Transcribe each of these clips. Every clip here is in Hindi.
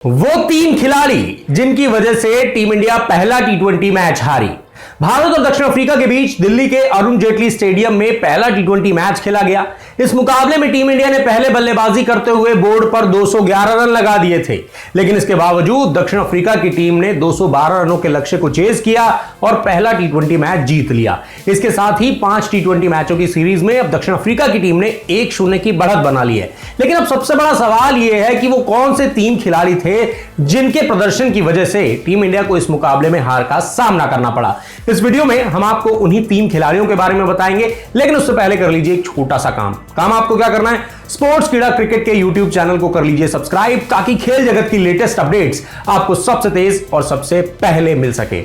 वो तीन खिलाड़ी जिनकी वजह से टीम इंडिया पहला टी20 मैच हारी। भारत और दक्षिण अफ्रीका के बीच दिल्ली के अरुण जेटली स्टेडियम में पहला टी20 मैच खेला गया। इस मुकाबले में टीम इंडिया ने पहले बल्लेबाजी करते हुए बोर्ड पर 211 रन लगा दिए थे, लेकिन इसके बावजूद दक्षिण अफ्रीका की टीम ने 212 रनों के लक्ष्य को चेज किया और पहला टी20 मैच जीत लिया। इसके साथ ही 5 टी20 मैचों की सीरीज में अब दक्षिण अफ्रीका की टीम ने 1-0 की बढ़त बना ली है। लेकिन अब सबसे बड़ा सवाल यह है कि वो कौन से 3 खिलाड़ी थे जिनके प्रदर्शन की वजह से टीम इंडिया को इस मुकाबले में हार का सामना करना पड़ा। इस वीडियो में हम आपको उन्हीं 3 खिलाड़ियों के बारे में बताएंगे, लेकिन उससे पहले कर लीजिए एक छोटा सा काम आपको क्या करना है, स्पोर्ट्स कीड़ा क्रिकेट के YouTube चैनल को कर लीजिए सब्सक्राइब, ताकि खेल जगत की लेटेस्ट अपडेट्स आपको सबसे तेज और सबसे पहले मिल सके।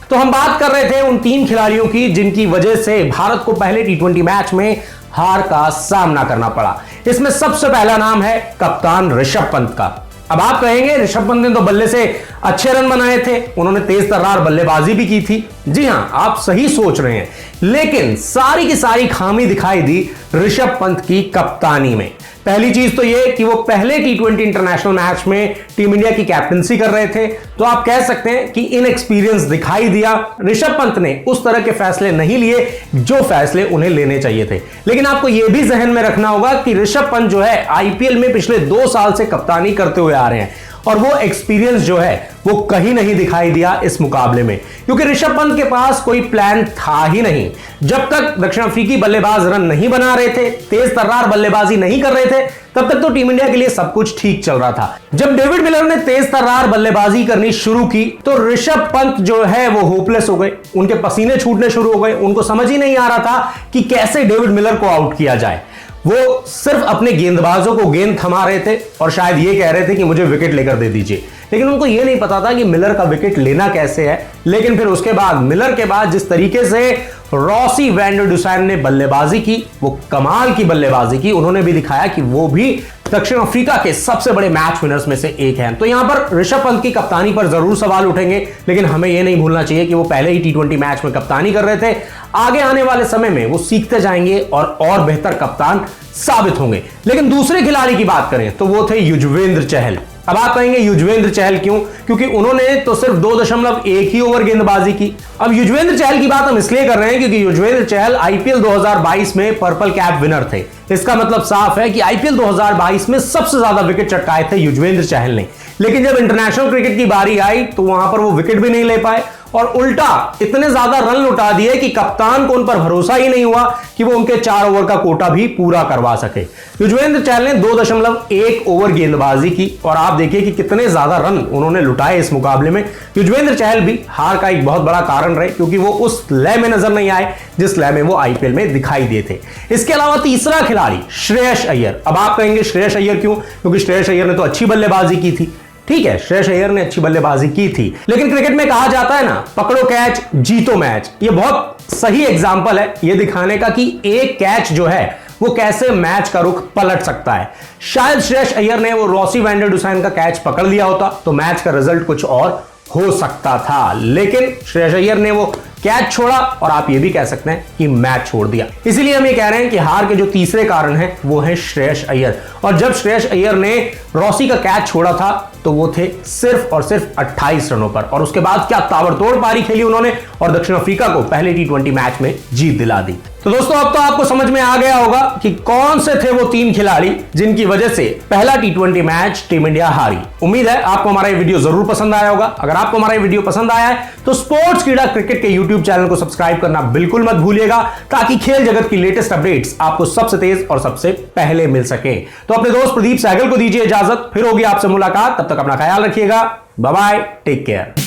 तो हम बात कर रहे थे उन 3 खिलाड़ियों की जिनकी वजह से भारत को पहले टी20 मैच में हार का सामना करना पड़ा। इसमें सबसे पहला नाम है कप्तान ऋषभ पंत का। अब आप कहेंगे ऋषभ पंत ने तो बल्ले से अच्छे रन बनाए थे, उन्होंने तेज तर्रार बल्लेबाजी भी की थी। जी हां, आप सही सोच रहे हैं, लेकिन सारी की सारी खामी दिखाई दी ऋषभ पंत की कप्तानी में। पहली चीज तो यह कि वो पहले टी20 इंटरनेशनल मैच में टीम इंडिया की कैप्टनसी कर रहे थे, तो आप कह सकते हैं कि इनएक्सपीरियंस दिखाई दिया। ऋषभ पंत ने उस तरह के फैसले नहीं लिए जो फैसले उन्हें लेने चाहिए थे। लेकिन आपको यह भी जहन में रखना होगा कि ऋषभ पंत जो है आईपीएल में पिछले 2 साल से कप्तानी करते हुए आ रहे हैं, और वो एक्सपीरियंस जो है वो कहीं नहीं दिखाई दिया इस मुकाबले में, क्योंकि ऋषभ पंत के पास कोई प्लान था ही नहीं। जब तक दक्षिण अफ्रीकी बल्लेबाज रन नहीं बना रहे थे, तेज तर्रार बल्लेबाजी नहीं कर रहे थे, तब तक तो टीम इंडिया के लिए सब कुछ ठीक चल रहा था। जब डेविड मिलर ने तेज तर्रार बल्लेबाजी करनी शुरू की तो ऋषभ पंत जो है वो होपलेस हो गए, उनके पसीने छूटने शुरू हो गए। उनको समझ ही नहीं आ रहा था कि कैसे डेविड मिलर को आउट किया जाए। वो सिर्फ अपने गेंदबाजों को गेंद थमा रहे थे और शायद ये कह रहे थे कि मुझे विकेट लेकर दे दीजिए, लेकिन उनको ये नहीं पता था कि मिलर का विकेट लेना कैसे है। लेकिन फिर उसके बाद मिलर के बाद जिस तरीके से रॉसी वैन डर डुसैन ने बल्लेबाजी की, वो कमाल की बल्लेबाजी की। उन्होंने भी दिखाया कि वो भी दक्षिण अफ्रीका के सबसे बड़े मैच विनर्स में से एक हैं। तो यहां पर ऋषभ पंत की कप्तानी पर जरूर सवाल उठेंगे, लेकिन हमें यह नहीं भूलना चाहिए कि वो पहले ही टी20 मैच में कप्तानी कर रहे थे। आगे आने वाले समय में वो सीखते जाएंगे और बेहतर कप्तान साबित होंगे। लेकिन दूसरे खिलाड़ी की बात करें तो वो थे युजवेंद्र चहल। अब आप कहेंगे युजवेंद्र चहल क्यों? क्योंकि उन्होंने तो सिर्फ 2.1 ही ओवर गेंदबाजी की। अब युजवेंद्र चहल की बात हम इसलिए कर रहे हैं क्योंकि युजवेंद्र चहल आईपीएल 2022 में पर्पल कैप विनर थे। इसका मतलब साफ है कि आईपीएल 2022 में सबसे ज्यादा विकेट चटकाए थे युजवेंद्र चहल ने। लेकिन जब इंटरनेशनल क्रिकेट की बारी आई तो वहां पर वो विकेट भी नहीं ले पाए, और उल्टा इतने ज्यादा रन लुटा दिए कि कप्तान को उन पर भरोसा ही नहीं हुआ कि वो उनके 4 ओवर का कोटा भी पूरा करवा सके। युजवेंद्र चहल ने 2.1 ओवर गेंदबाजी की और आप देखिए कि कितने ज्यादा रन उन्होंने लुटाए इस मुकाबले में। युजवेंद्र चहल भी हार का एक बहुत बड़ा कारण रहे, क्योंकि वो उस लय में नजर नहीं आए जिस लय में वो आईपीएल में दिखाई दिए थे। इसके अलावा तीसरा खिलाड़ी श्रेयस अय्यर। अब आप कहेंगे श्रेयस अय्यर क्यों? क्योंकि श्रेयस अय्यर ने तो अच्छी बल्लेबाजी की थी। ठीक है, श्रेयस अय्यर ने अच्छी बल्लेबाजी की थी, लेकिन क्रिकेट में कहा जाता है ना, पकड़ो कैच जीतो मैच। ये बहुत सही एग्जांपल है ये दिखाने का कि एक कैच जो है वो कैसे मैच का रुख पलट सकता है। शायद श्रेयस अय्यर ने वो रॉसी वैन डर डुसैन का कैच पकड़ लिया होता तो मैच का रिजल्ट कुछ और हो सकता था, लेकिन श्रेयस अय्यर ने वो कैच छोड़ा और आप ये भी कह सकते हैं कि मैच छोड़ दिया। इसीलिए हम ये कह रहे हैं कि हार के जो तीसरे कारण हैं वो है श्रेयस अय्यर। और जब श्रेयस अय्यर ने रॉसी का कैच छोड़ा था तो वो थे सिर्फ और सिर्फ 28 रनों पर, और उसके बाद क्या ताबड़तोड़ पारी खेली उन्होंने और दक्षिण अफ्रीका को पहले टी20 मैच में जीत दिला दी। तो दोस्तों, अब तो आपको समझ में आ गया होगा कि कौन से थे वो 3 खिलाड़ी जिनकी वजह से पहला टी20 मैच टीम इंडिया हारी। उम्मीद है आपको हमारा ये वीडियो जरूर पसंद आया होगा। अगर आपको हमारा ये वीडियो पसंद आया है तो स्पोर्ट्स कीड़ा क्रिकेट के YouTube चैनल को सब्सक्राइब करना बिल्कुल मत भूलिएगा, ताकि खेल जगत की लेटेस्ट अपडेट्स आपको सबसे तेज और सबसे पहले मिल सके। तो अपने दोस्त प्रदीप सहगल को दीजिए इजाजत, फिर होगी आपसे मुलाकात। तब तक अपना ख्याल रखिएगा। Bye bye, take care.